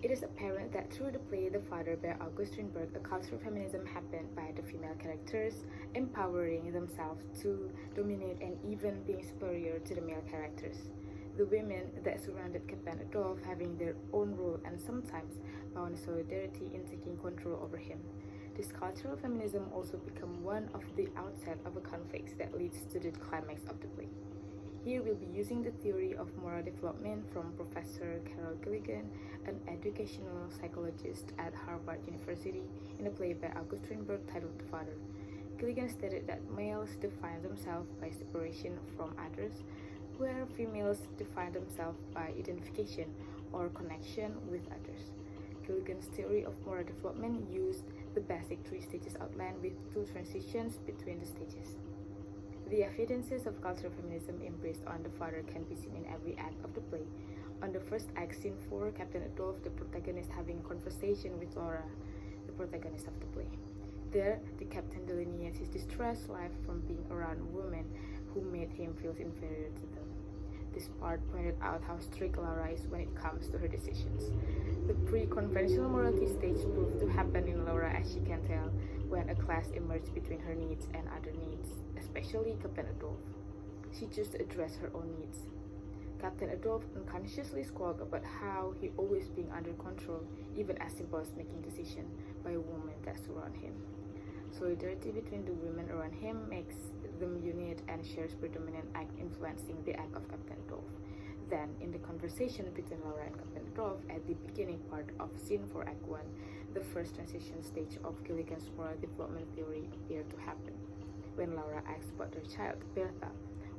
It is apparent that through the play The Father by August Strindberg, a cultural feminism happened by the female characters empowering themselves to dominate and even being superior to the male characters. The women that surrounded Captain Adolf having their own role and sometimes found solidarity in taking control over him. This cultural feminism also became one of the outset of a conflict that leads to the climax of the play. Here we'll be using the theory of moral development from Professor Carol Gillian, an educational psychologist at Harvard University, in a play by August Strindberg titled The Father. Gillian stated that males define themselves by separation from others, where females define themselves by identification or connection with others. Gilligan's theory of moral development used the basic three stages outline with two transitions between the stages. The evidences of cultural feminism embraced on The Father can be seen in every act of the play. On the first act, scene 4, Captain Adolf, the protagonist, having a conversation with Laura, the protagonist of the play. There, the captain delineates his distressed life from being around women who made him feel inferior to them. This part pointed out how strict Laura is when it comes to her decisions. The pre-conventional morality stage proved to happen in Laura, as she can tell, when a clash emerged between her needs and other needs, especially Captain Adolf. She chose to address her own needs. Captain Adolf unconsciously squawked about how he always being under control, even as simple as making decisions by women that surround him. Solidarity between the women around him makes them unite and shares predominant act influencing the act of Captain Adolf. Then, in the conversation between Laura and Captain Adolf at the beginning part of scene 4 Act 1, the first transition stage of Gilligan's moral development theory appeared to happen, when Laura asks about their child, Bertha.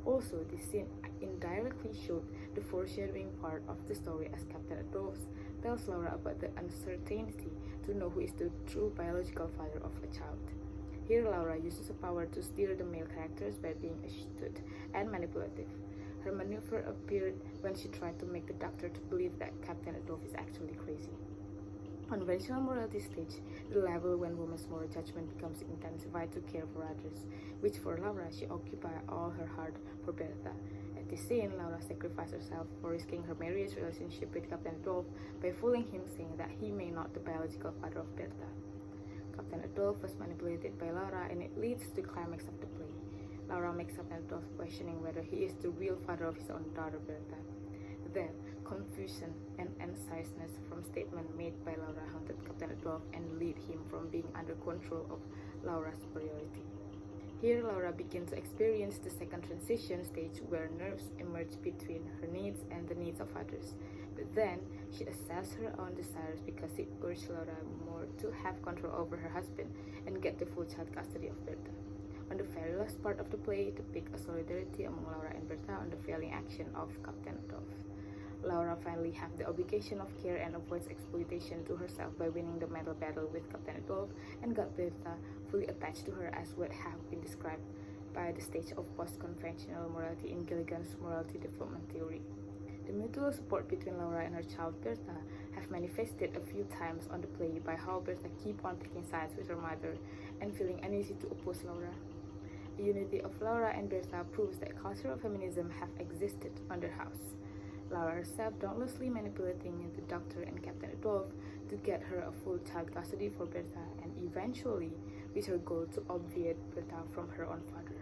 Also, this scene indirectly showed the foreshadowing part of the story as Captain Adolf tells Laura about the uncertainty to know who is the true biological father of a child. Here, Laura uses her power to steer the male characters by being astute and manipulative. Her maneuver appeared when she tried to make the doctor to believe that Captain Adolf is actually crazy. On conventional morality stage, the level when woman's moral judgment becomes intensified to care for others, which for Laura, she occupied all her heart for Bertha. At this scene, Laura sacrificed herself for risking her marriage relationship with Captain Adolf by fooling him, saying that he may not the biological father of Bertha. Captain Adolf was manipulated by Laura, and it leads to the climax of the play. Laura makes Captain Adolf questioning whether he is the real father of his own daughter Bertha. Then, confusion and anxiousness from statement made by Laura haunted Captain Adolf and lead him from being under control of Laura's superiority. Here, Laura begins to experience the second transition stage where nerves emerge between her needs and the needs of others. But then, she assesses her own desires because she urged Laura more to have control over her husband and get the full child custody of Bertha. On the very last part of the play, depicts a solidarity among Laura and Bertha on the failing action of Captain Adolf. Laura finally has the obligation of care and avoids exploitation to herself by winning the mental battle with Captain Adolf and got Bertha fully attached to her as would have been described by the stage of post-conventional morality in Gilligan's morality development theory. The mutual support between Laura and her child Bertha have manifested a few times on the play by how Bertha keeps on taking sides with her mother and feeling uneasy to oppose Laura. The unity of Laura and Bertha proves that cultural feminism have existed on their house. Laura herself dauntlessly manipulating the doctor and Captain Adolf to get her a full child custody for Bertha and eventually with her goal to obviate Bertha from her own father.